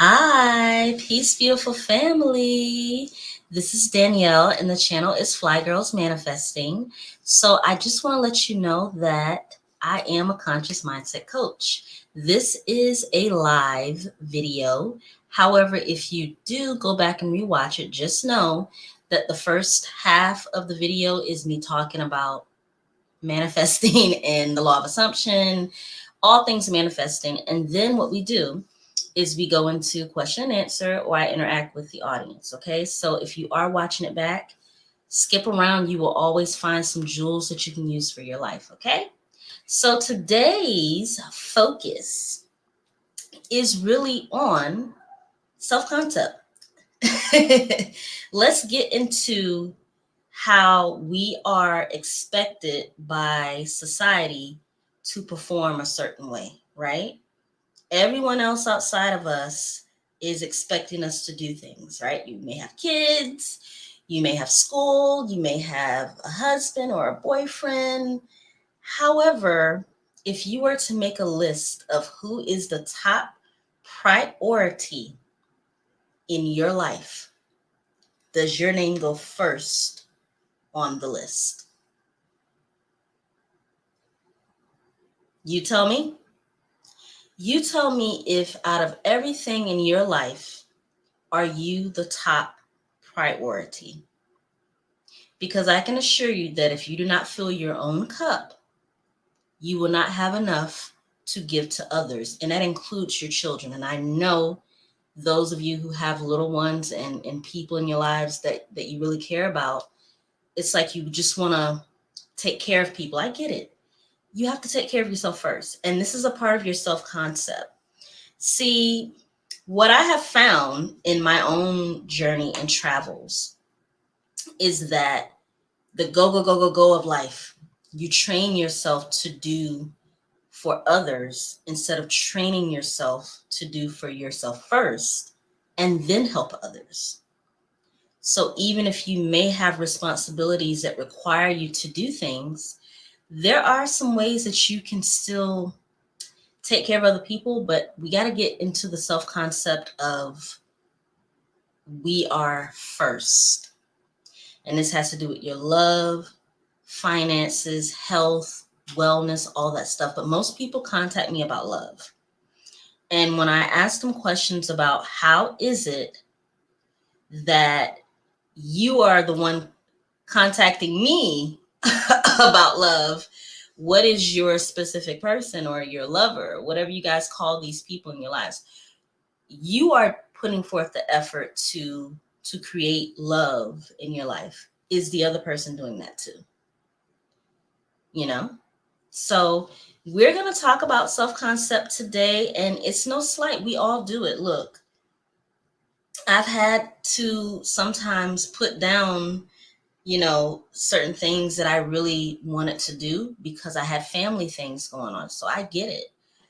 Hi, peace, beautiful family. This is Danielle, and the channel is Fly Girls Manifesting. So, I just want to let you know that I am a conscious mindset coach. This is a live video. However, if you do go back and rewatch it, just know that the first half of the video is me talking about manifesting and the law of assumption, all things manifesting. And then what we do is we go into question and answer, or I interact with the audience. Okay. So if you are watching it back, skip around. You will always find some jewels that you can use for your life. Okay. So today's focus is really on self concept. Let's get into how we are expected by society to perform a certain way, right? Everyone else outside of us is expecting us to do things, right? You may have kids, you may have school, you may have a husband or a boyfriend. However, if you were to make a list of who is the top priority in your life, does your name go first on the list? You tell me. You tell me if out of everything in your life, are you the top priority? Because I can assure you that if you do not fill your own cup, you will not have enough to give to others. And that includes your children. And I know those of you who have little ones and people in your lives that you really care about, it's like you just want to take care of people. I get it. You have to take care of yourself first. And this is a part of your self concept. See, what I have found in my own journey and travels is that the go, go, go, go, go of life, you train yourself to do for others instead of training yourself to do for yourself first and then help others. So even if you may have responsibilities that require you to do things, there are some ways that you can still take care of other people, but we got to get into the self concept of we are first. And this has to do with your love, finances, health, wellness, all that stuff. But most people contact me about love. And when I ask them questions about how is it that you are the one contacting me about love, what is your specific person or your lover, whatever you guys call these people in your lives? You are putting forth the effort to create love in your life. Is the other person doing that too? You know? So we're going to talk about self-concept today, and it's no slight. We all do it. Look, I've had to sometimes put down, certain things that I really wanted to do because I had family things going on. So I get it.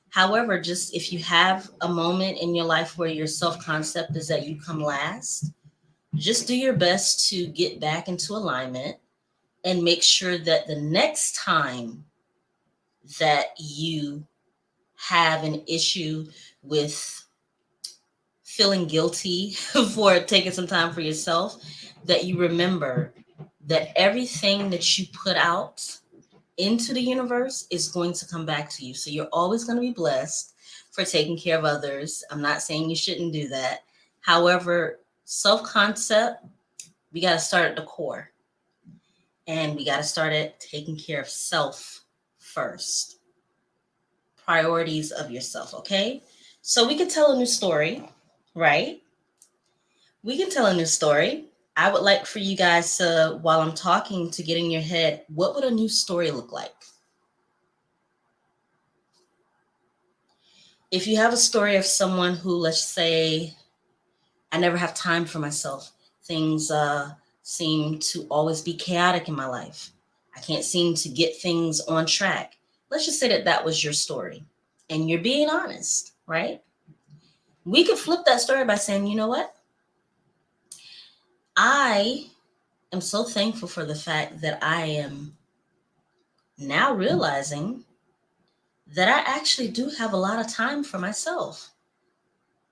However, just if you have a moment in your life where your self-concept is that you come last, just do your best to get back into alignment and make sure that the next time that you have an issue with feeling guilty for taking some time for yourself, that you remember that everything that you put out into the universe is going to come back to you. So you're always going to be blessed for taking care of others. I'm not saying you shouldn't do that. However, self concept, we got to start at the core, and we got to start at taking care of self first. Priorities of yourself, okay? So we can tell a new story, right? We can tell a new story. I would like for you guys to, while I'm talking, to get in your head, what would a new story look like? If you have a story of someone who, let's say, I never have time for myself, things seem to always be chaotic in my life, I can't seem to get things on track. Let's just say that that was your story and you're being honest, right? We could flip that story by saying, you know what? I am so thankful for the fact that I am now realizing that I actually do have a lot of time for myself.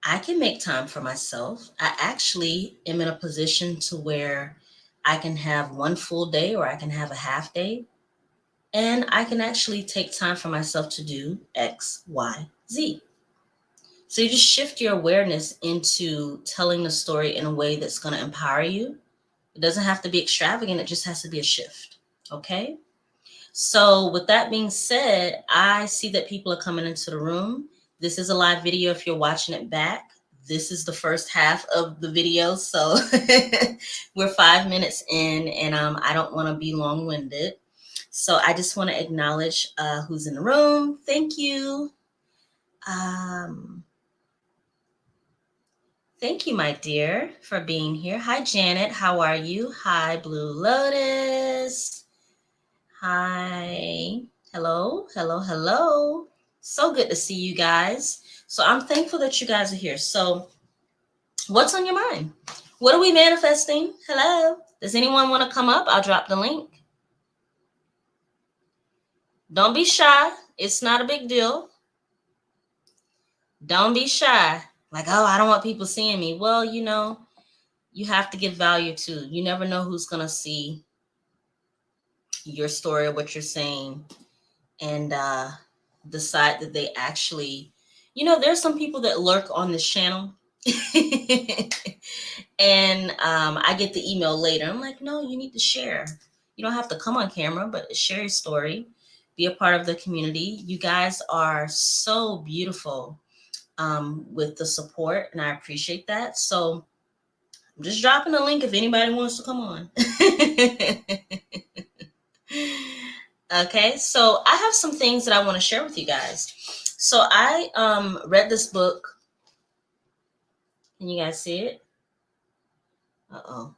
I can make time for myself. I actually am in a position to where I can have one full day or I can have a half day, and I can actually take time for myself to do X, Y, Z. So you just shift your awareness into telling the story in a way that's going to empower you. It doesn't have to be extravagant, it just has to be a shift. Okay? So, with that being said, I see that people are coming into the room. This is a live video if you're watching it back. This is the first half of the video. So, we're 5 minutes in, and I don't want to be long winded. So, I just want to acknowledge who's in the room. Thank you. Thank you, my dear, for being here. Hi, Janet. How are you? Hi, Blue Lotus. Hi. Hello, hello, hello. So good to see you guys. So I'm thankful that you guys are here. So what's on your mind? What are we manifesting? Hello. Does anyone want to come up? I'll drop the link. Don't be shy. It's not a big deal. Don't be shy. Like, oh, I don't want people seeing me. Well, you have to give value too. You never know who's going to see your story or what you're saying and decide that they actually, there's some people that lurk on this channel. And I get the email later. I'm like, no, you need to share. You don't have to come on camera, but share your story. Be a part of the community. You guys are so beautiful with the support, and I appreciate that. So I'm just dropping the link if anybody wants to come on. Okay, so I have some things that I want to share with you guys. So I read this book. Can you guys see it? Uh-oh.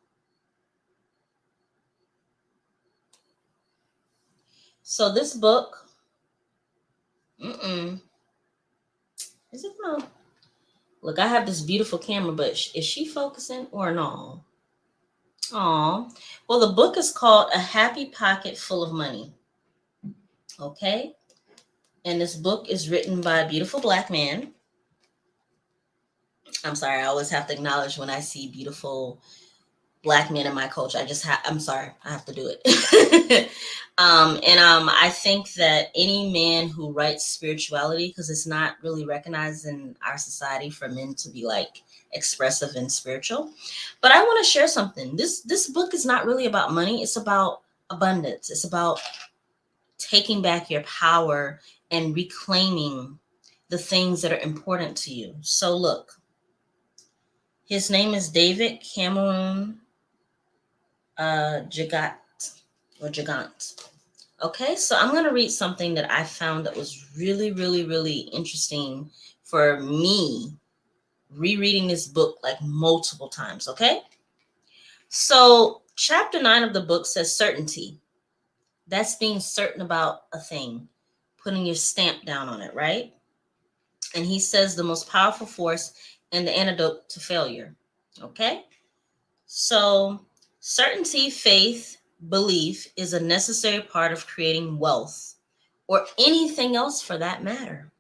So this book, is it no? Look, I have this beautiful camera, but is she focusing or no? Aw. Well, the book is called A Happy Pocket Full of Money. Okay? And this book is written by a beautiful Black man. I'm sorry, I always have to acknowledge when I see beautiful Black men in my culture. I'm sorry, I have to do it. I think that any man who writes spirituality, because it's not really recognized in our society for men to be like expressive and spiritual. But I want to share something. This book is not really about money. It's about abundance. It's about taking back your power and reclaiming the things that are important to you. So look, his name is David Cameron Gigant. Okay, so I'm going to read something that I found that was really, really, really interesting for me, rereading this book like multiple times. Okay, so chapter 9 of the book says certainty. That's being certain about a thing, putting your stamp down on it, right? And he says the most powerful force and the antidote to failure. Okay, so certainty, faith, belief is a necessary part of creating wealth or anything else for that matter.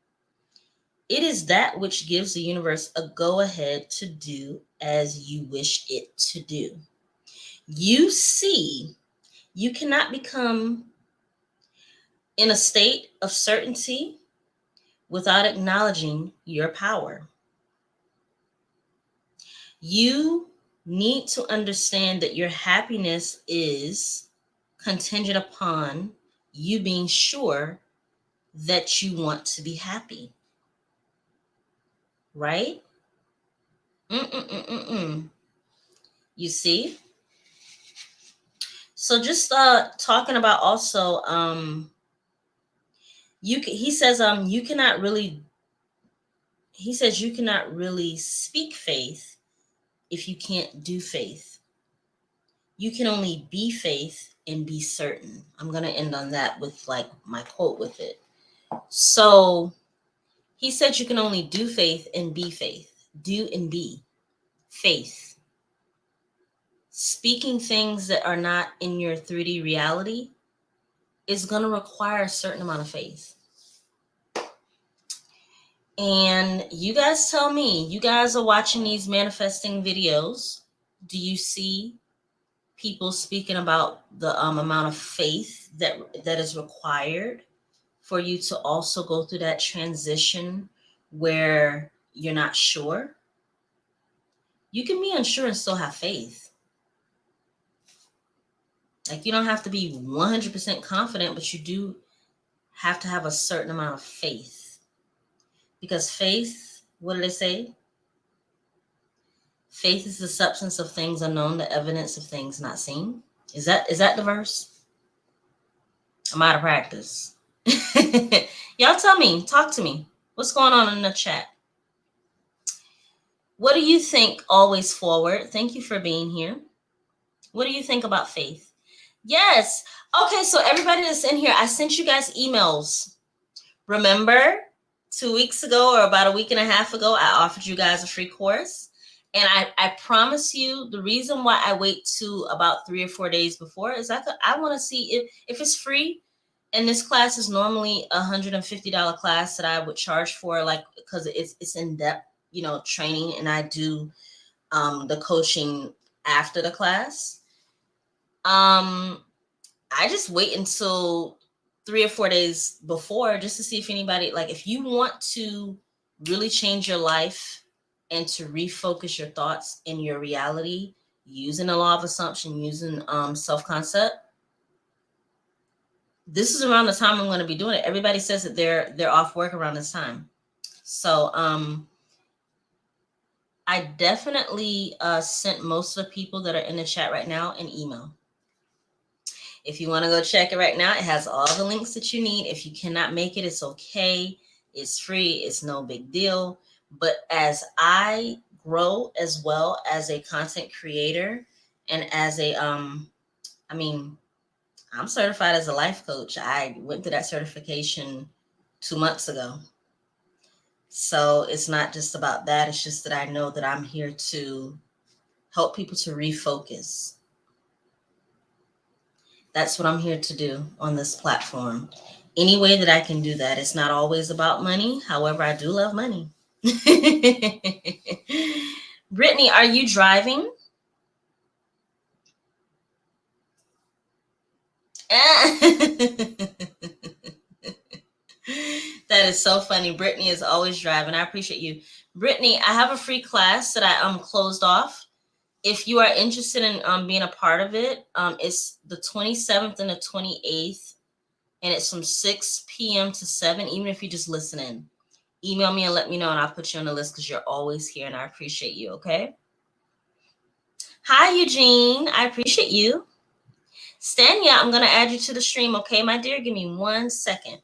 It is that which gives the universe a go ahead to do as you wish it to do. You see, you cannot become in a state of certainty without acknowledging your power. You need to understand that your happiness is contingent upon you being sure that you want to be happy. Right? You see? So just talking about also he says you cannot really speak faith if you can't do faith. You can only be faith and be certain. I'm going to end on that with like my quote with it. So he said you can only do faith and be faith. Do and be faith. Speaking things that are not in your 3D reality is going to require a certain amount of faith. And you guys tell me, you guys are watching these manifesting videos. Do you see people speaking about the amount of faith that is required for you to also go through that transition where you're not sure? You can be unsure and still have faith. Like, you don't have to be 100% confident, but you do have to have a certain amount of faith. Because faith, what did it say? Faith is the substance of things unknown, the evidence of things not seen. Is that the verse? I'm out of practice. Y'all tell me, talk to me. What's going on in the chat? What do you think, always forward? Thank you for being here. What do you think about faith? Yes. Okay, so everybody that's in here, I sent you guys emails. Remember 2 weeks ago or about a week and a half ago, I offered you guys a free course. And I promise you, the reason why I wait to about 3 or 4 days before is I want to see if it's free. And this class is normally $150 class that I would charge for, like, because it's in depth, training, and I do the coaching after the class. I just wait until 3 or 4 days before just to see if anybody, like, if you want to really change your life and to refocus your thoughts in your reality using the law of assumption, using self-concept, this is around the time I'm going to be doing it. Everybody says that they're off work around this time. So I definitely sent most of the people that are in the chat right now an email. If you want to go check it right now, it has all the links that you need. If you cannot make it, it's okay. It's free. It's no big deal. But as I grow as well as a content creator and as I'm certified as a life coach. I went through that certification 2 months ago. So it's not just about that. It's just that I know that I'm here to help people to refocus. That's what I'm here to do on this platform. Any way that I can do that. It's not always about money. However, I do love money. Brittany, are you driving? That is so funny. Brittany is always driving. I appreciate you. Brittany, I have a free class that I closed off. If you are interested in being a part of it, it's the 27th and the 28th, and it's from 6 p.m. to 7, even if you just listen in. Email me and let me know, and I'll put you on the list because you're always here, and I appreciate you, okay? Hi, Eugene. I appreciate you. Stanya, I'm going to add you to the stream, okay, my dear? Give me 1 second.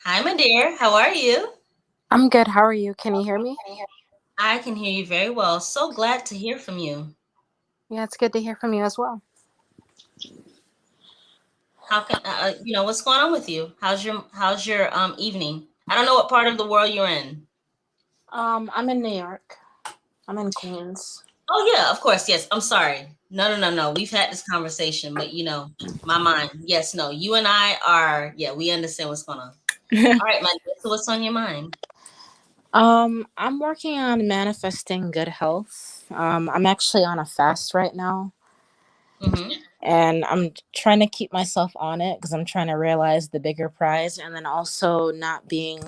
Hi, my dear. How are you? I'm good. How are you? Can you hear me? I can hear you very well. So glad to hear from you. Yeah, it's good to hear from you as well. How can what's going on with you? How's your evening? I don't know what part of the world you're in. I'm in New York. I'm in Queens. Oh yeah, of course. Yes. I'm sorry. No. We've had this conversation, but my mind. Yes, no. You and I are, yeah, we understand what's going on. All right, my dear, so what's on your mind? I'm working on manifesting good health. I'm actually on a fast right now. Mm-hmm. And I'm trying to keep myself on it because I'm trying to realize the bigger prize, and then also not being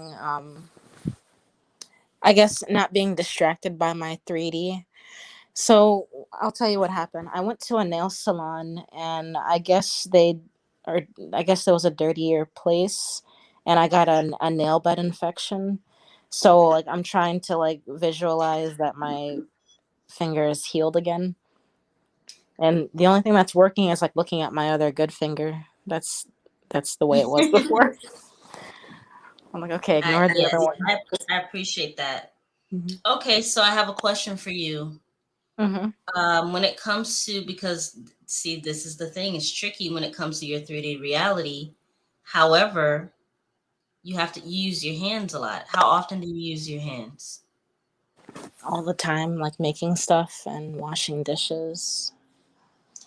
not being distracted by my 3D. So I'll tell you what happened. I went to a nail salon, and I guess there was a dirtier place, and I got a nail bed infection. So like I'm trying to like visualize that my finger is healed again. And the only thing that's working is like looking at my other good finger. That's that's the way it was before. I'm like, okay, ignore the other Yes, one. I appreciate that. Hmm. Okay, so I have a question for you. Hmm. When it comes to, because see, this is the thing, it's tricky when it comes to your 3D reality. However, you have to use your hands a lot. How often do you use your hands? All the time, like making stuff and washing dishes.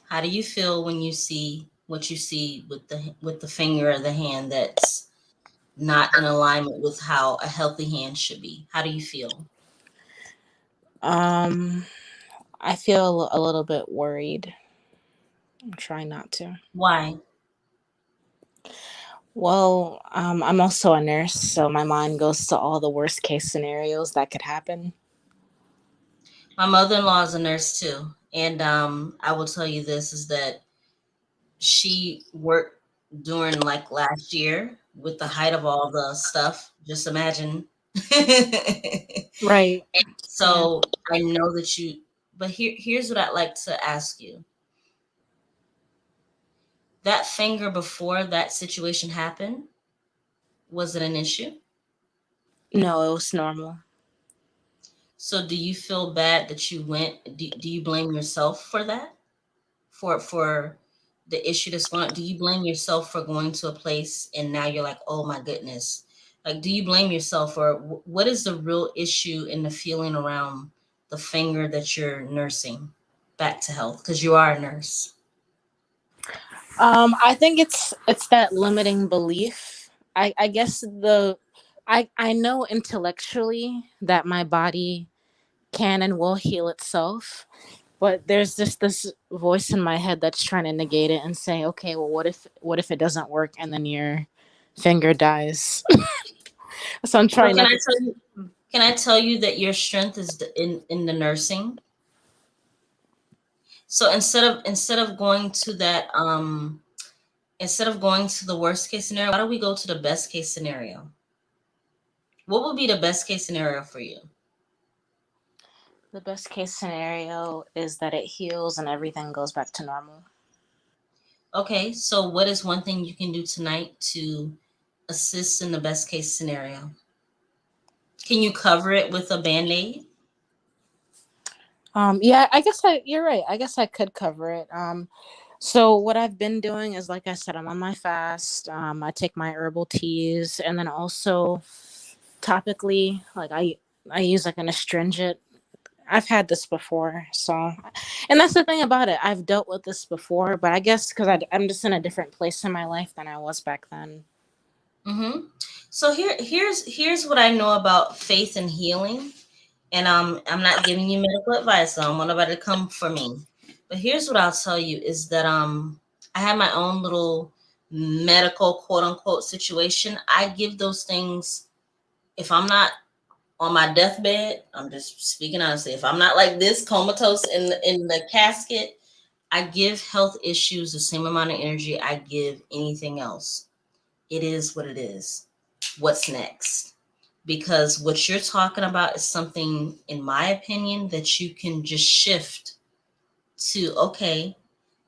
How do you feel when you see what you see with the finger or the hand that's not in alignment with how a healthy hand should be? How do you feel? Um, I feel a little bit worried. I'm trying not to. Why? Well, I'm also a nurse, so my mind goes to all the worst case scenarios that could happen. My mother-in-law is a nurse too, and I will tell you this is that she worked during like last year with the height of all the stuff. Just imagine. Right. Yeah. So I know that you, but here's what I'd like to ask you. That finger before that situation happened, was it an issue? No, it was normal. So do you feel bad that you went? Do you blame yourself for that? For the issue that's going on? Do you blame yourself for going to a place and now you're like, oh my goodness? Like, do you blame yourself, or what is the real issue in the feeling around the finger that you're nursing back to health? Because you are a nurse. I think it's that limiting belief. I guess I know intellectually that my body can and will heal itself, but there's just this voice in my head that's trying to negate it and say, okay, well, what if it doesn't work and then your finger dies? So I'm But trying not to. can I tell you that your strength is in the nursing? So instead of going to that instead of going to the worst case scenario, why don't we go to the best case scenario? What would be the best case scenario for you? The best case scenario is that it heals and everything goes back to normal. Okay, so what is one thing you can do tonight to assist in the best case scenario? Can you cover it with a band-aid? Yeah, you're right. I guess I could cover it. So what I've been doing is, like I said, I'm on my fast. I take my herbal teas, and then also topically, like I use like an astringent. I've had this before, so, and that's the thing about it. I've dealt with this before, but I guess because I'm just in a different place in my life than I was back then. Mm-hmm. So here's what I know about faith and healing. And I'm not giving you medical advice. So I don't want nobody to come for me. But here's what I'll tell you is that I have my own little medical quote unquote situation. I give those things if I'm not on my deathbed. I'm just speaking honestly. If I'm not like this comatose in the casket, I give health issues the same amount of energy I give anything else. It is what it is. What's next? Because what you're talking about is something, in my opinion, that you can just shift to. Okay,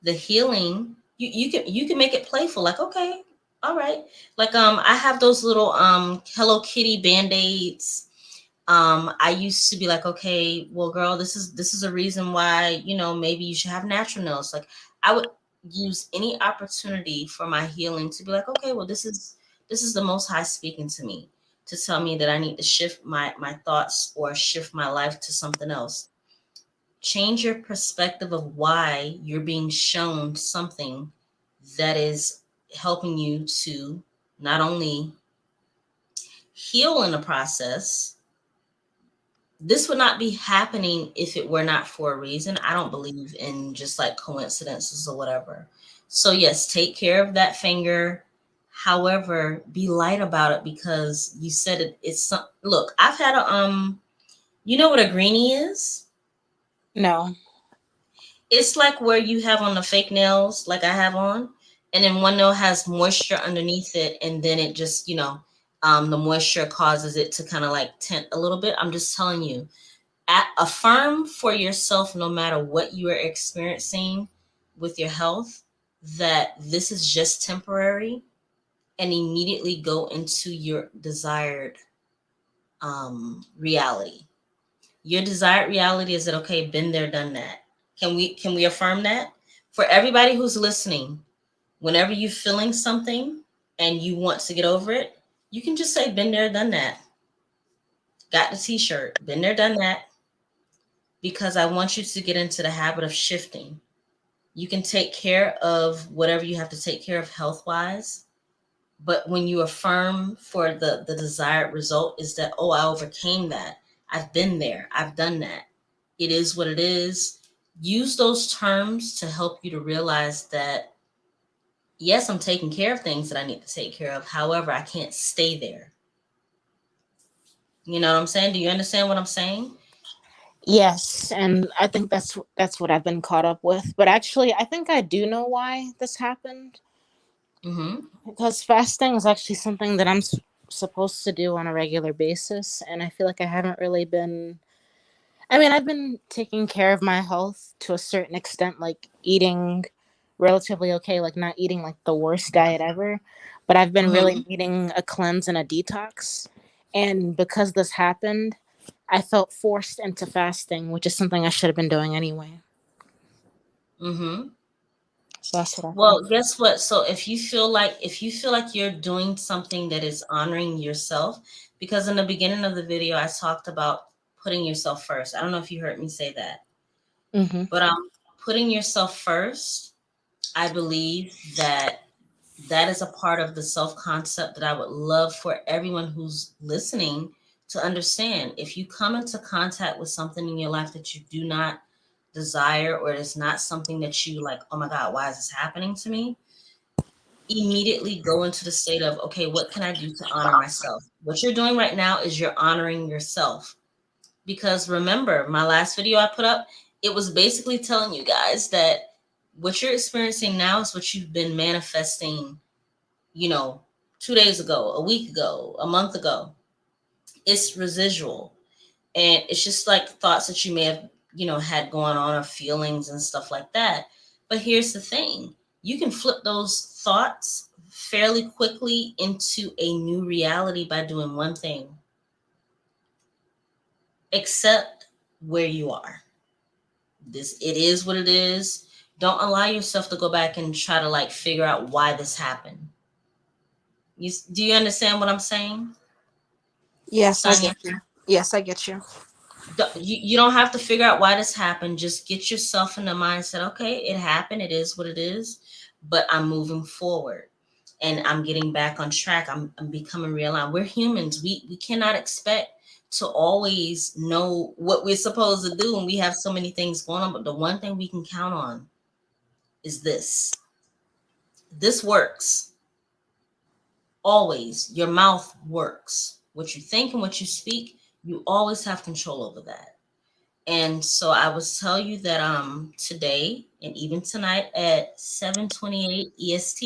the healing, you can make it playful, like, okay, all right, like I have those little Hello Kitty band-aids. I used to be like, okay, well girl, this is a reason why, maybe you should have natural nails. Like, I would use any opportunity for my healing to be like, okay, well, this is the Most High speaking to me to tell me that I need to shift my thoughts or shift my life to something else. Change your perspective of why you're being shown something that is helping you to not only heal in the process. This would not be happening if it were not for a reason. I don't believe in just like coincidences or whatever. So yes, take care of that finger. However, be light about it, because you said it's some. Look, I've had a you know what a greenie is? No. It's like where you have on the fake nails, like I have on, and then one nail has moisture underneath it, and then it just, the moisture causes it to kind of like tint a little bit. I'm just telling you, affirm for yourself, no matter what you are experiencing with your health, that this is just temporary. and immediately go into your desired reality. Your desired reality is that okay, been there, done that. Can we affirm that? For everybody who's listening, whenever you're feeling something and you want to get over it, you can just say been there, done that. Got the t-shirt, been there, done that, because I want you to get into the habit of shifting. You can take care of whatever you have to take care of health wise, but when you affirm for the desired result is that, oh, I overcame that. I've been there. I've done that. It is what it is. Use those terms to help you to realize that, yes, I'm taking care of things that I need to take care of. However, I can't stay there. You know what I'm saying? Do you understand what I'm saying? Yes, and I think that's what I've been caught up with. But actually, I think I do know why this happened, Mm-hmm. because fasting is actually something that supposed to do on a regular basis, and I feel like I haven't really been. I mean, I've been taking care of my health to a certain extent, like eating relatively okay, like not eating like the worst diet ever, but I've been Mm-hmm. really needing a cleanse and a detox. And because this happened, I felt forced into fasting, which is something I should have been doing anyway. Mm-hmm. So that's what I think. Well, guess what? So if you feel like you're doing something that is honoring yourself, because in the beginning of the video I talked about putting yourself first. I don't know if you heard me say that, Hmm. but putting yourself first, I believe that that is a part of the self concept that I would love for everyone who's listening to understand. If you come into contact with something in your life that you do not desire, or it's not something that you like, oh my God, why is this happening to me? Immediately go into the state of, okay, what can I do to honor myself? What you're doing right now is you're honoring yourself. Because remember, my last video I put up, it was basically telling you guys that what you're experiencing now is what you've been manifesting, you know, 2 days ago, a week ago, a month ago. It's residual. And it's just like thoughts that you may have, had going on, or feelings and stuff like that. But here's the thing, you can flip those thoughts fairly quickly into a new reality by doing one thing: accept where you are. This, it is what it is. Don't allow yourself to go back and try to like figure out why this happened. Do you understand what I'm saying, Yes, I Sonia? get you. Yes, I get you. You don't have to figure out why this happened. Just get yourself in the mindset, okay, it happened, it is what it is, but I'm moving forward and I'm getting back on track. I'm becoming realigned. We're humans. We cannot expect to always know what we're supposed to do when we have so many things going on. But the one thing we can count on is this. This works. Always. Your mouth works. What you think and what you speak, you always have control over that. And so I was tell you that today and even tonight at 7:28 EST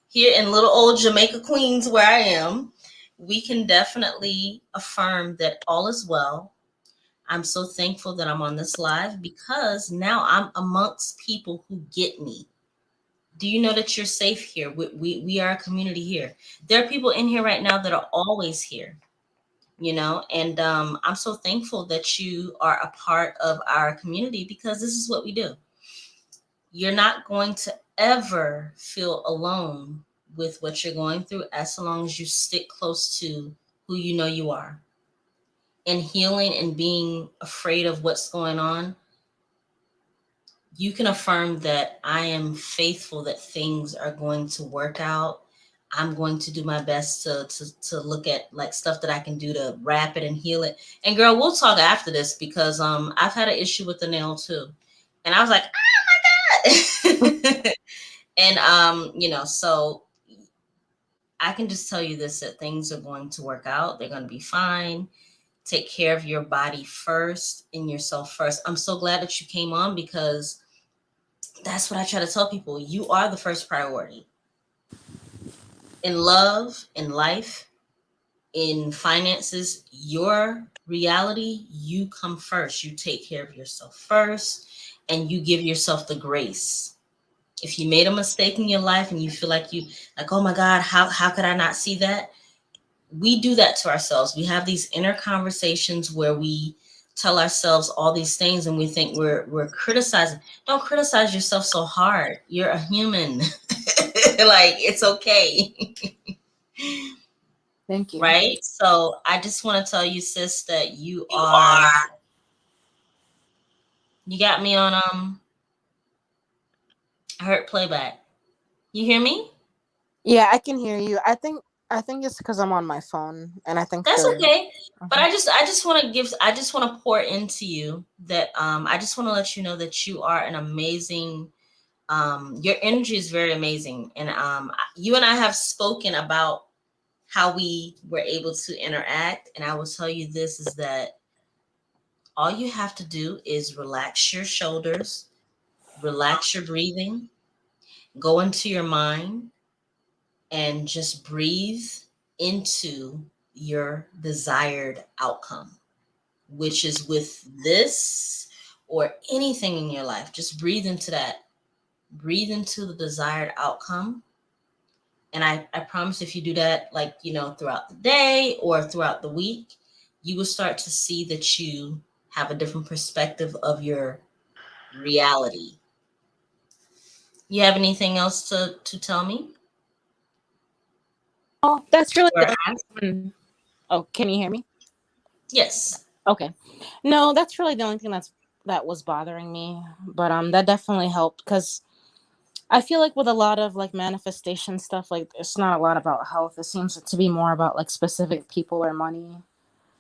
here in little old Jamaica, Queens, where I am, we can definitely affirm that all is well. I'm so thankful that I'm on this live because now I'm amongst people who get me. Do you know that you're safe here? We are a community here. There are people in here right now that are always here, and I'm so thankful that you are a part of our community, because this is what we do. You're not going to ever feel alone with what you're going through as long as you stick close to who you know you are. And healing and being afraid of what's going on, you can affirm that I am faithful that things are going to work out. I'm going to do my best to look at like stuff that I can do to wrap it and heal it. And girl, we'll talk after this because I've had an issue with the nail too. And I was like, oh my God. And so I can just tell you this, that things are going to work out. They're going to be fine. Take care of your body first and yourself first. I'm so glad that you came on because that's what I try to tell people. You are the first priority in love, in life, in finances. Your reality, you come first. You take care of yourself first and you give yourself the grace. If you made a mistake in your life and you feel like oh my God, how could I not see that? We do that to ourselves. We have these inner conversations where we tell ourselves all these things and we think we're criticizing. Don't criticize yourself so hard. You're a human. Like, it's okay. Thank you. Right? So I just want to tell you, sis, that you You are, are. you got me on hurt playback. You hear me? Yeah, I can hear you. I think it's because I'm on my phone, and I think That's the. okay. But Mhm. I just want to pour into you that I just want to let you know that you are an amazing, your energy is very amazing. And you and I have spoken about how we were able to interact. And I will tell you this is that all you have to do is relax your shoulders, relax your breathing, go into your mind, and just breathe into your desired outcome, which is with this or anything in your life. Just breathe into that. Breathe into the desired outcome. And I promise if you do that, like, throughout the day or throughout the week, you will start to see that you have a different perspective of your reality. You have anything else to tell me? Oh, that's really Or the ask? only one. Oh, can you hear me? Yes. Okay. No, that's really the only thing that was bothering me. But that definitely helped because I feel like with a lot of like manifestation stuff, like it's not a lot about health. It seems to be more about like specific people or money.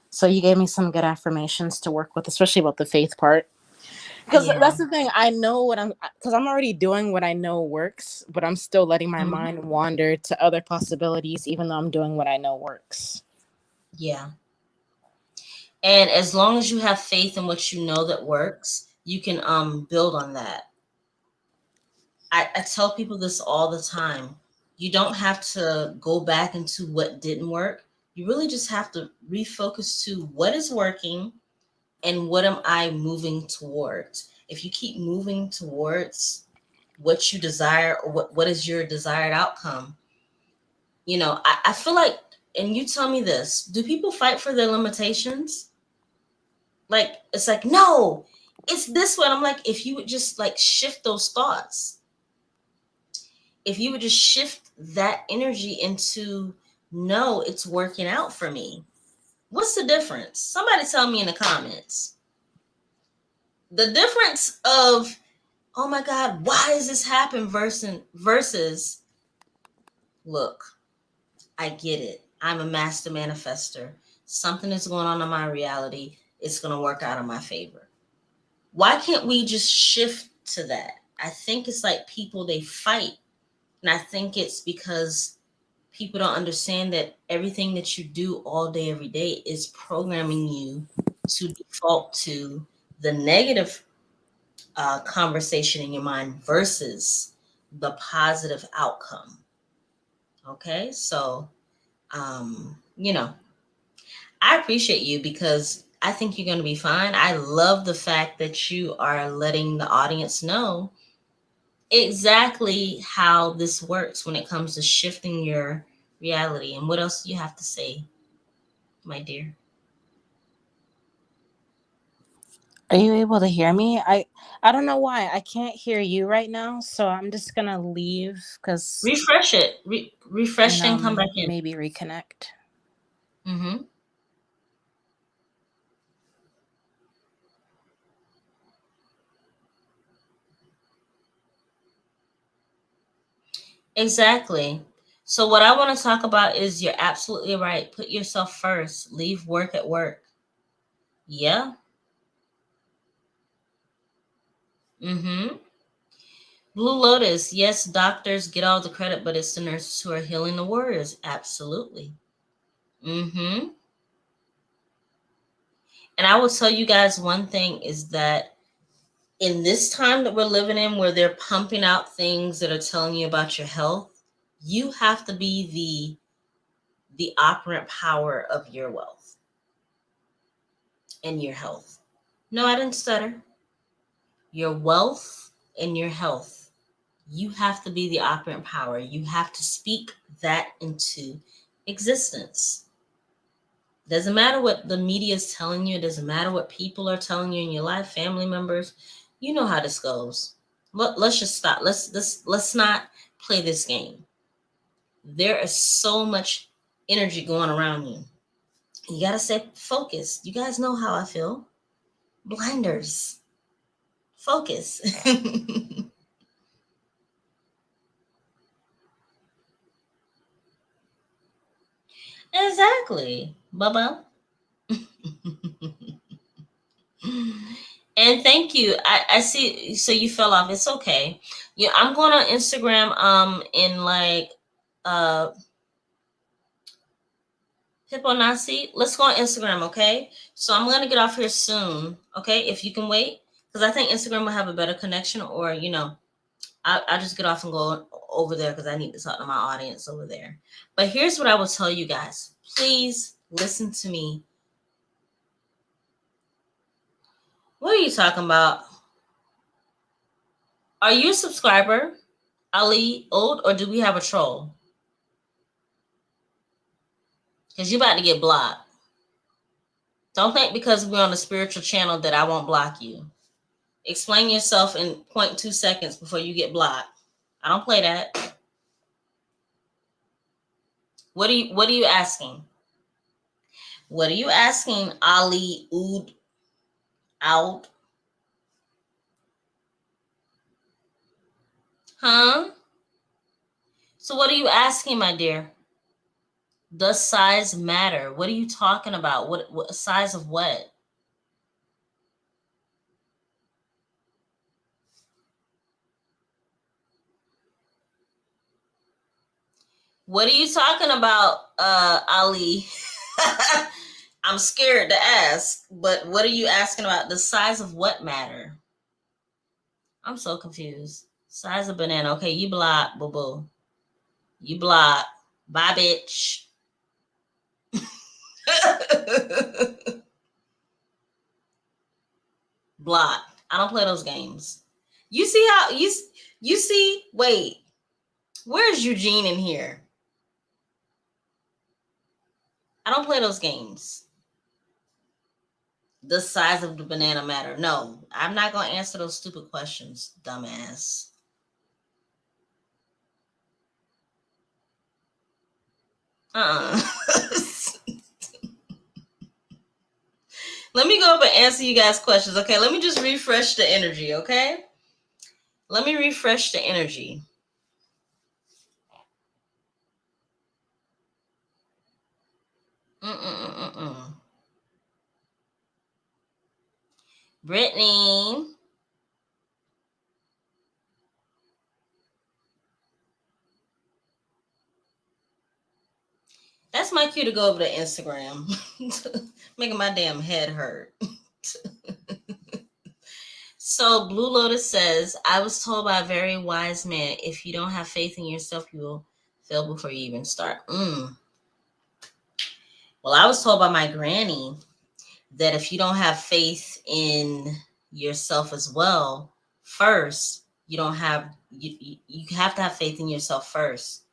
So you gave me some good affirmations to work with, especially about the faith part. Because Yeah. that's the thing. I know because I'm already doing what I know works, but I'm still letting my Mhm. mind wander to other possibilities, even though I'm doing what I know works. Yeah. And as long as you have faith in what you know that works, you can build on that. I tell people this all the time. You don't have to go back into what didn't work. You really just have to refocus to what is working and what am I moving towards. If you keep moving towards what you desire or what is your desired outcome, I feel like, and you tell me this, do people fight for their limitations? Like, it's like, no, it's this one. I'm like, if you would just like shift those thoughts, if you would just shift that energy into, no, it's working out for me. What's the difference? Somebody tell me in the comments. The difference of, oh my God, why does this happen versus look, I get it. I'm a master manifester. Something is going on in my reality. It's going to work out in my favor. Why can't we just shift to that? I think it's like people, they fight. And I think it's because people don't understand that everything that you do all day, every day is programming you to default to the negative conversation in your mind versus the positive outcome. Okay. So, I appreciate you because I think you're going to be fine. I love the fact that you are letting the audience know exactly how this works when it comes to shifting your reality. And what else do you have to say, my dear? Are you able to hear me? I don't know why I can't hear you right now, so I'm just gonna leave because Refresh it. Refresh and and come back in. maybe reconnect. Hmm. Exactly. So what I want to talk about is you're absolutely right. Put yourself first. Leave work at work. Yeah. Mm-hmm. Blue Lotus. Yes, doctors get all the credit, but it's the nurses who are healing the warriors. Absolutely. Mm-hmm. And I will tell you guys one thing is that in this time that we're living in where they're pumping out things that are telling you about your health, you have to be the operant power of your wealth and your health. No, I didn't stutter. Your wealth and your health. You have to be the operant power. You have to speak that into existence. Doesn't matter what the media is telling you. It doesn't matter what people are telling you in your life, family members. You know how this goes. Let's just stop. Let's not play this game. There is so much energy going around you. You gotta stay focused. You guys know how I feel. Blinders. Focus. Exactly, Bubba. And thank you. I see. So you fell off. It's okay. Yeah, I'm going on Instagram. In like, uh, Hippo Nasi. Let's go on Instagram. Okay. So I'm gonna get off here soon. Okay, if you can wait, because I think Instagram will have a better connection, or I'll just get off and go over there because I need to talk to my audience over there. But here's what I will tell you guys. Please listen to me. What are you talking about? Are you a subscriber, Ali Old, or do we have a troll? Because you're about to get blocked. Don't think because we're on a spiritual channel that I won't block you. Explain yourself in 0.2 seconds before you get blocked. I don't play that. What are you asking? What are you asking, Ali Oud out? Huh? So what are you asking, my dear? Does size matter? What are you talking about? What size of what? What are you talking about, Ali? I'm scared to ask, but what are you asking about? The size of what matter? I'm so confused. Size of banana. Okay, you block, boo boo. You block. Bye, bitch. Block. I don't play those games. You see how you see? Wait, where's Eugene in here? I don't play those games. The size of the banana matter? No, I'm not gonna answer those stupid questions, dumbass. Let me go up and answer you guys' questions. Okay, let me just refresh the energy. Okay, let me refresh the energy. Mm-mm-mm-mm. Brittany. That's my cue to go over to Instagram. Making my damn head hurt. So Blue Lotus says, I was told by a very wise man, if you don't have faith in yourself, you will fail before you even start. Well, I was told by my granny that if you don't have faith in yourself as well, first, you have to have faith in yourself first.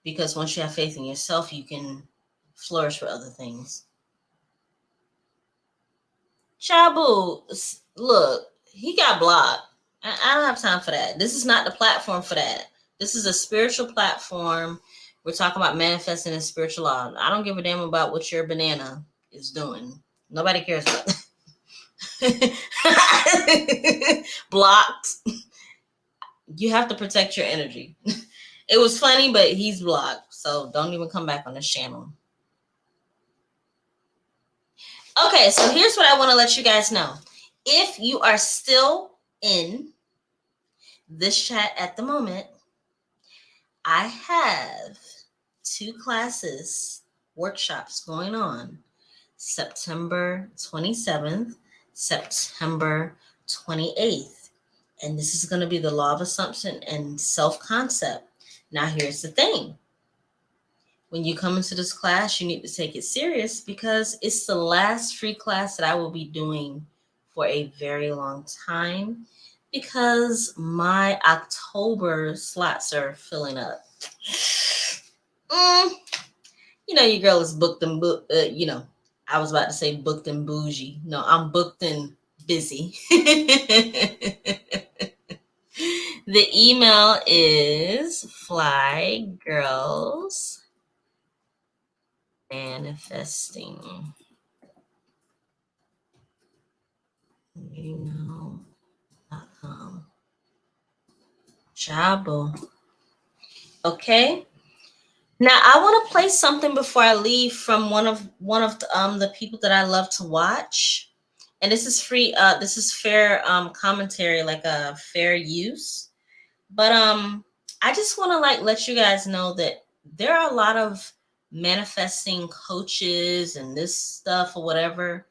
Because once you have faith in yourself, you can flourish with other things. Shabu, look, he got blocked. I don't have time for that. This is not the platform for that. This is a spiritual platform. We're talking about manifesting in spiritual law. I don't give a damn about what your banana is doing. Nobody cares about that. Blocked. You have to protect your energy. It was funny, but he's blocked. So don't even come back on this channel. Okay, so here's what I want to let you guys know. If you are still in this chat at the moment, I have 2 classes, workshops going on September 27th, September 28th. And this is going to be the law of assumption and self-concept. Now, here's the thing. When you come into this class, you need to take it serious because it's the last free class that I will be doing for a very long time. because my October slots are filling up. You know, your girl is booked and I was about to say booked and bougie. No, I'm booked and busy. The email is Fly Girls Manifesting. Email.com. Jabo. Okay. Now I want to play something before I leave from one of the people that I love to watch, and this is free. This is fair commentary, like a fair use. But I just want to like let you guys know that there are a lot of manifesting coaches and this stuff or whatever.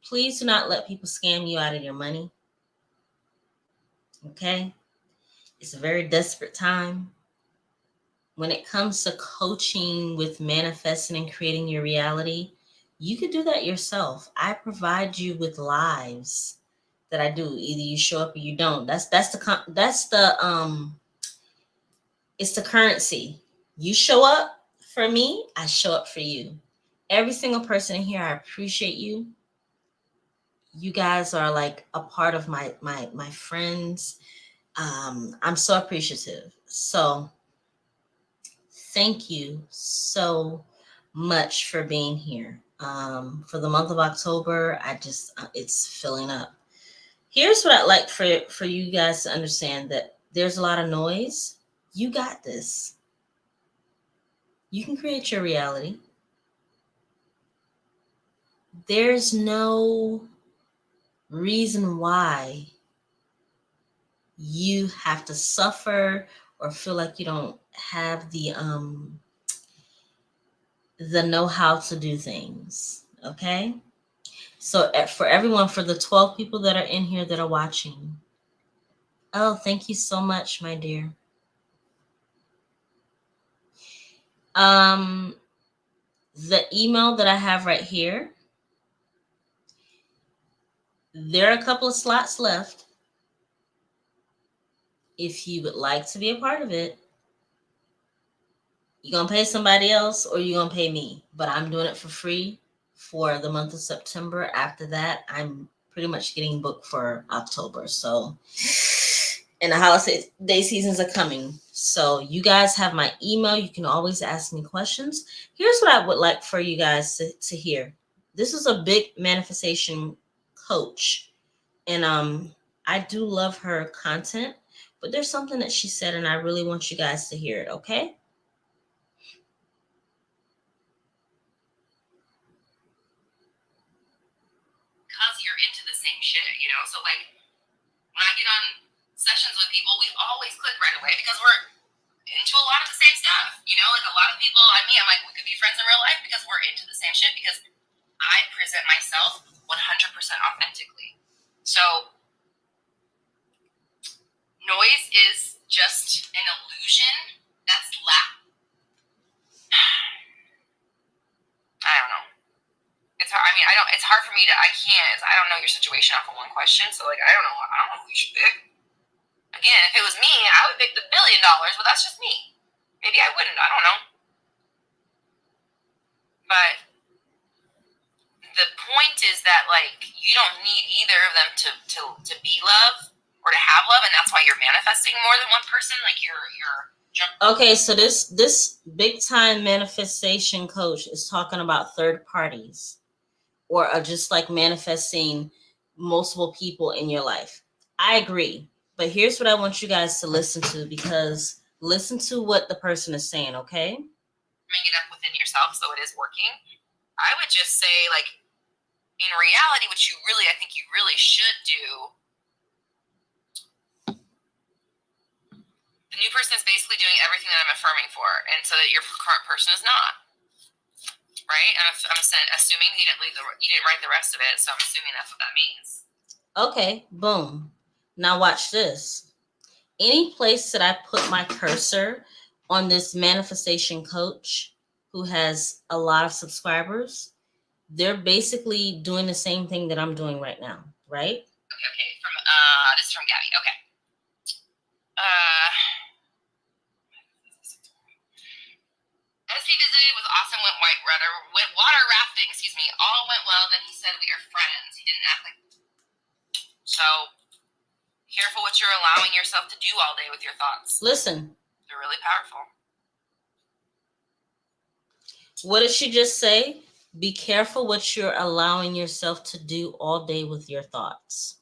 Please do not let people scam you out of your money. Okay, it's a very desperate time. When it comes to coaching with manifesting and creating your reality, you could do that yourself. I provide you with lives that I do. Either you show up or you don't. It's the currency. You show up for me, I show up for you. Every single person in here, I appreciate you. You guys are like a part of my friends. I'm so appreciative. So thank you so much for being here. For the month of October, it's filling up. Here's what I'd like for you guys to understand, that there's a lot of noise. You got this. You can create your reality. There's no reason why you have to suffer or feel like you don't have the know-how to do things. Okay? So for everyone, for the 12 people that are in here that are watching, oh, thank you so much, my dear. The email that I have right here, there are a couple of slots left. If you would like to be a part of it, you're going to pay somebody else or you're going to pay me. But I'm doing it for free for the month of September. After that, I'm pretty much getting booked for October. So, and the holiday seasons are coming. So you guys have my email. You can always ask me questions. Here's what I would like for you guys to hear. This is a big manifestation coach. And I do love her content, but there's something that she said, and I really want you guys to hear it, okay? Because you're into the same shit, you know? So, like, when I get on sessions with people, we always click right away because we're into a lot of the same stuff, you know? Like, a lot of people, I'm like, we could be friends in real life because we're into the same shit, because I present myself 100% authentically. So, noise is just an illusion that's I don't know. It's hard. I mean, it's hard for me to, I don't know your situation off of one question. So, like, I don't know who you should pick. Again, if it was me, I would pick the $1 billion, but that's just me. Maybe I wouldn't. I don't know. But the point is that, like, you don't need either of them to be love or to have love, and that's why you're manifesting more than one person. Like, you're okay. So this big time manifestation coach is talking about third parties, or just like manifesting multiple people in your life. I agree. But here's what I want you guys to listen to, because listen to what the person is saying, okay? Bring it up within yourself so it is working. I would just say, like, in reality, what I think you really should do, the new person is basically doing everything that I'm affirming for, and so that your current person is not. Right? I'm assuming you didn't write the rest of it, so I'm assuming that's what that means. Okay, boom. Now watch this. Any place that I put my cursor on this manifestation coach who has a lot of subscribers, they're basically doing the same thing that I'm doing right now, right? Okay. This is from Gabby. Okay. As he visited with awesome water rafting, all went well. Then he said, "We are friends." He didn't act like. So, careful what you're allowing yourself to do all day with your thoughts. Listen. They're really powerful. What did she just say? Be careful what you're allowing yourself to do all day with your thoughts.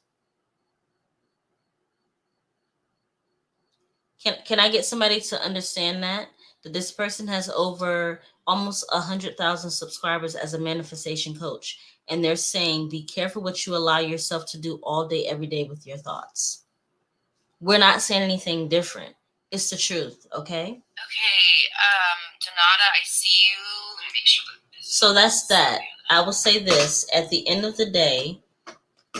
Can I get somebody to understand that this person has over almost 100,000 subscribers as a manifestation coach, and they're saying be careful what you allow yourself to do all day, every day with your thoughts. We're not saying anything different. It's the truth, okay? Okay, Donata, I see you. Let me make sure. So that's that. I will say this, at the end of the day,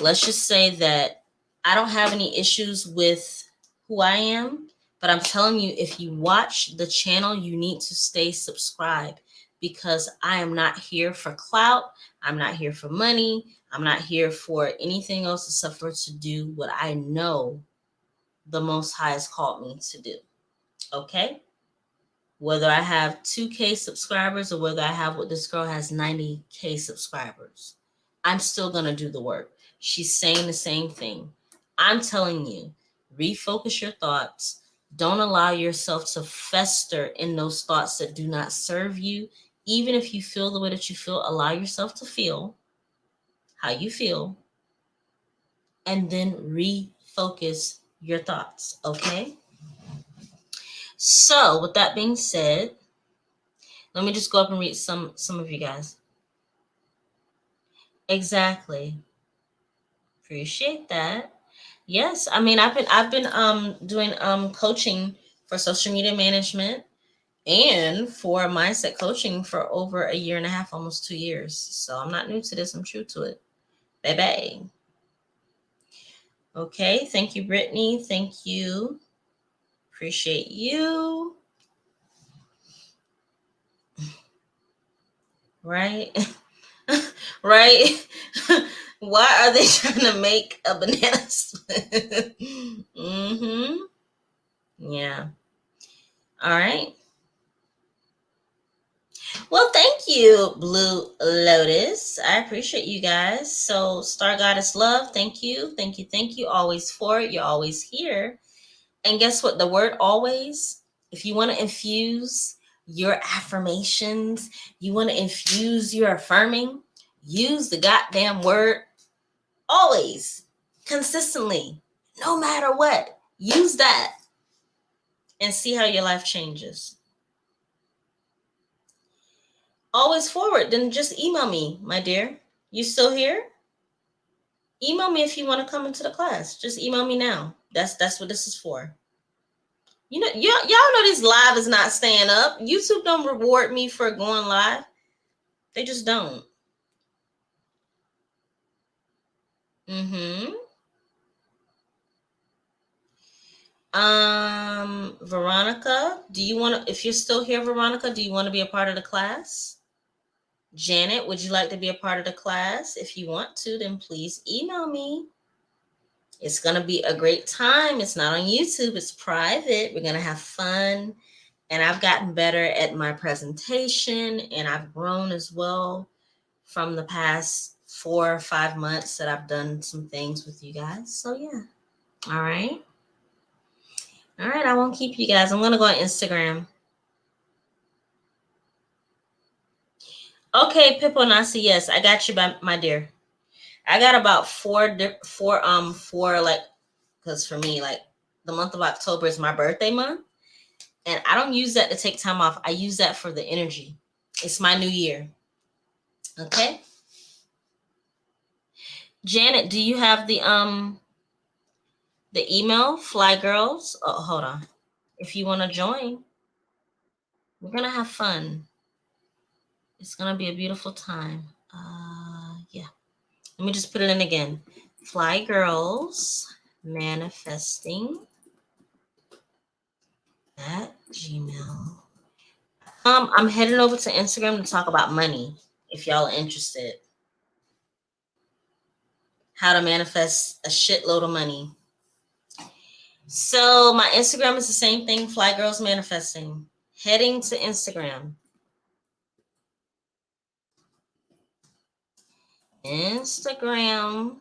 let's just say that I don't have any issues with who I am, but I'm telling you, if you watch the channel, you need to stay subscribed, because I am not here for clout. I'm not here for money. I'm not here for anything else except for to do what I know the Most High has called me to do. Okay? Whether I have 2K subscribers or whether I have what this girl has 90K subscribers, I'm still going to do the work. She's saying the same thing. I'm telling you, refocus your thoughts. Don't allow yourself to fester in those thoughts that do not serve you. Even if you feel the way that you feel, allow yourself to feel how you feel, and then refocus your thoughts, okay? So with that being said, let me just go up and read some of you guys. Exactly. Appreciate that. Yes, I mean I've been doing coaching for social media management and for mindset coaching for over a year and a half, almost 2 years. So I'm not new to this. I'm true to it. Baby. Okay, thank you, Brittany. Thank you. Appreciate you. Right? Right? Why are they trying to make a banana split? Mm-hmm. Yeah. All right. Well, thank you, Blue Lotus. I appreciate you guys. So, Star Goddess Love, thank you. Thank you. Thank you. Always for it. You're always here. And guess what? The word always, if you want to infuse your affirmations, you want to infuse your affirming, use the goddamn word always, consistently, no matter what. Use that and see how your life changes. Always forward, then just email me, my dear. You still here? Email me if you want to come into the class. Just email me now. That's what this is for. You know, y'all know this live is not staying up. YouTube don't reward me for going live. They just don't. Veronica, do you want to, if you're still here, Veronica, do you want to be a part of the class? Janet, would you like to be a part of the class? If you want to, then please email me. It's going to be a great time. It's not on YouTube. It's private. We're going to have fun. And I've gotten better at my presentation, and I've grown as well from the past 4 or 5 months that I've done some things with you guys. So, yeah. All right. All right. I won't keep you guys. I'm going to go on Instagram. Okay, Pippo Nasi. Yes, I got you, my dear. I got about four, like, because for me, like, the month of October is my birthday month. And I don't use that to take time off. I use that for the energy. It's my new year. Okay. Janet, do you have the email, Fly Girls? Oh, hold on. If you want to join, we're going to have fun. It's going to be a beautiful time. Yeah. Let me just put it in again. Fly Girls Manifesting at Gmail. I'm heading over to Instagram to talk about money, if y'all are interested. How to manifest a shitload of money. So my Instagram is the same thing, Fly Girls Manifesting. Heading to Instagram. Instagram.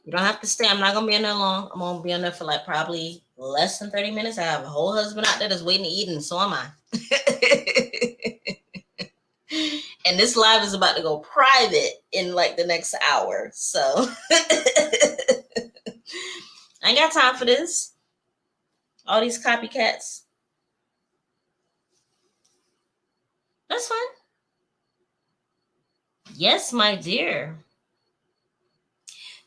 You don't have to stay. I'm not going to be on there long. I'm going to be on there for like probably less than 30 minutes. I have a whole husband out there that's waiting to eat, and so am I. And this live is about to go private in like the next hour. So I ain't got time for this. All these copycats. That's fine. Yes, my dear.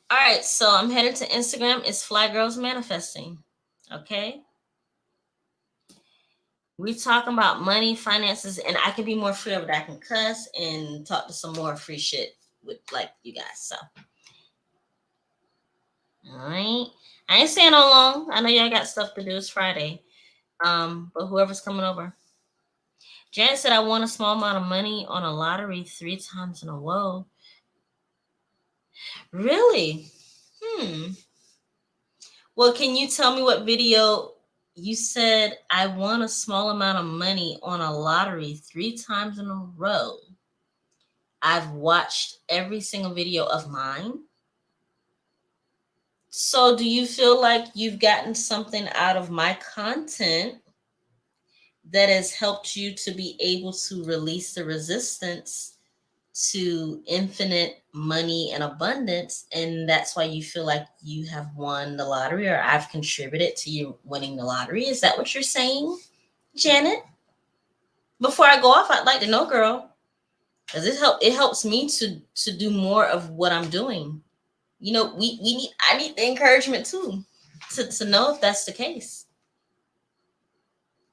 All right, so I'm headed to Instagram. It's Fly Girls Manifesting. Okay. We talking about money, finances, and I can be more free over that. I can cuss and talk to some more free shit with like you guys. So, all right. I ain't staying on long. I know y'all got stuff to do. It's Friday. But whoever's coming over. Janet said I won a small amount of money on a lottery 3 times in a row. Really? Well, can you tell me what video you said I won a small amount of money on a lottery 3 times in a row? I've watched every single video of mine. So do you feel like you've gotten something out of my content that has helped you to be able to release the resistance to infinite money and abundance, and that's why you feel like you have won the lottery, or I've contributed to you winning the lottery? Is that what you're saying, Janet? Before I go off, I'd like to know, girl, because it helps me to do more of what I'm doing. You know, I need the encouragement too to know if that's the case.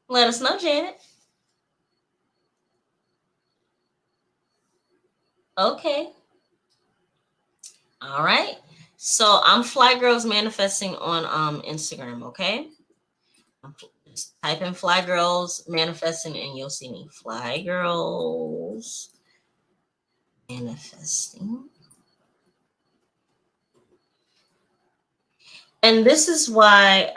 Let us know, Janet. Okay. All right. So I'm Fly Girls Manifesting on Instagram, okay? Just type in Fly Girls Manifesting and you'll see me. Fly Girls Manifesting. And this is why,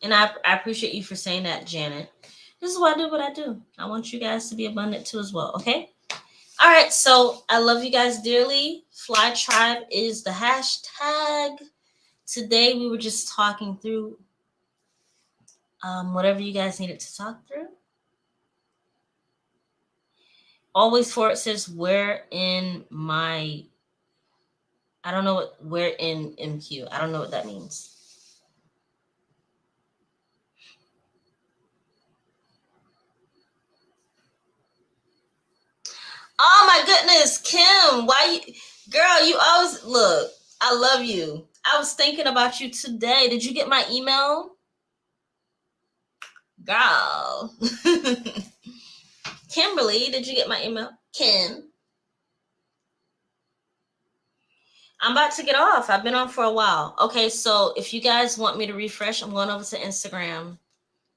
and I appreciate you for saying that, Janet. This is why I do what I do. I want you guys to be abundant too as well, okay? All right, so I love you guys dearly. Fly Tribe is the hashtag. Today we were just talking through whatever you guys needed to talk through. Always for it says where in my, I don't know what, where in MQ. I don't know what that means. Oh my goodness, Kim, why you, girl, you always, look, I love you. I was thinking about you today. Did you get my email? Girl. Kimberly, did you get my email? Kim. I'm about to get off. I've been on for a while. Okay, so if you guys want me to refresh, I'm going over to Instagram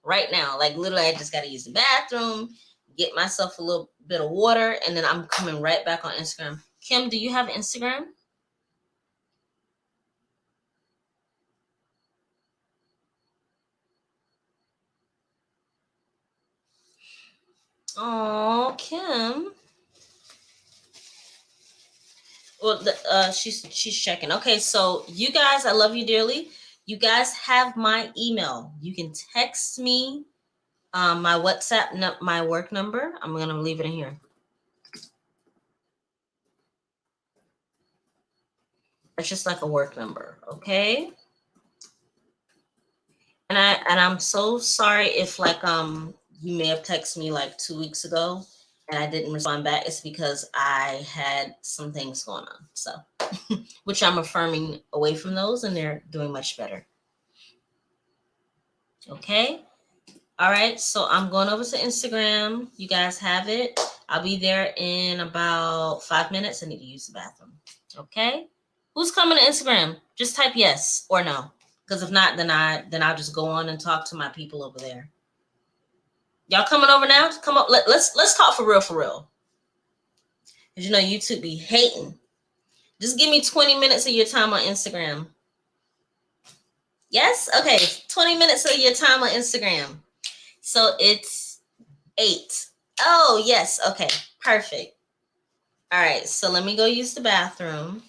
right now. Like literally, I just got to use the bathroom, get myself a little bit of water, and then I'm coming right back on Instagram. Kim, do you have Instagram? Oh, Kim. Well, she's checking. Okay, so you guys, I love you dearly. You guys have my email. You can text me my WhatsApp, my work number. I'm gonna leave it in here. It's just like a work number, okay? And I'm so sorry if like you may have texted me like 2 weeks ago and I didn't respond back. It's because I had some things going on. So which I'm affirming away from those, and they're doing much better. Okay. All right. So I'm going over to Instagram. You guys have it. I'll be there in about 5 minutes. I need to use the bathroom. Okay. Who's coming to Instagram? Just type yes or no. Because if not, then I'll just go on and talk to my people over there. Y'all coming over now? Come up. Let's talk for real, for real. Because you know YouTube be hating. Just give me 20 minutes of your time on Instagram. Yes? Okay. 20 minutes of your time on Instagram. So it's 8. Oh, yes. Okay. Perfect. All right. So let me go use the bathroom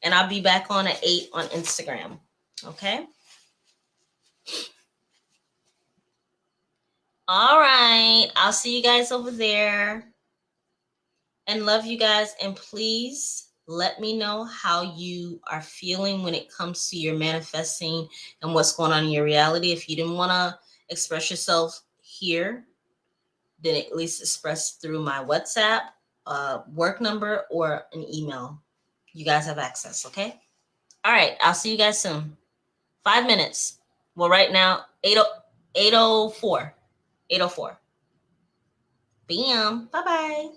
and I'll be back on at 8 on Instagram. Okay. All right. I'll see you guys over there. And love you guys. And please let me know how you are feeling when it comes to your manifesting and what's going on in your reality. If you didn't want to express yourself here, then at least express through my WhatsApp, work number, or an email. You guys have access, okay? All right. I'll see you guys soon. 5 minutes. Well, right now, 8:04. 8:04. Bam. Bye-bye.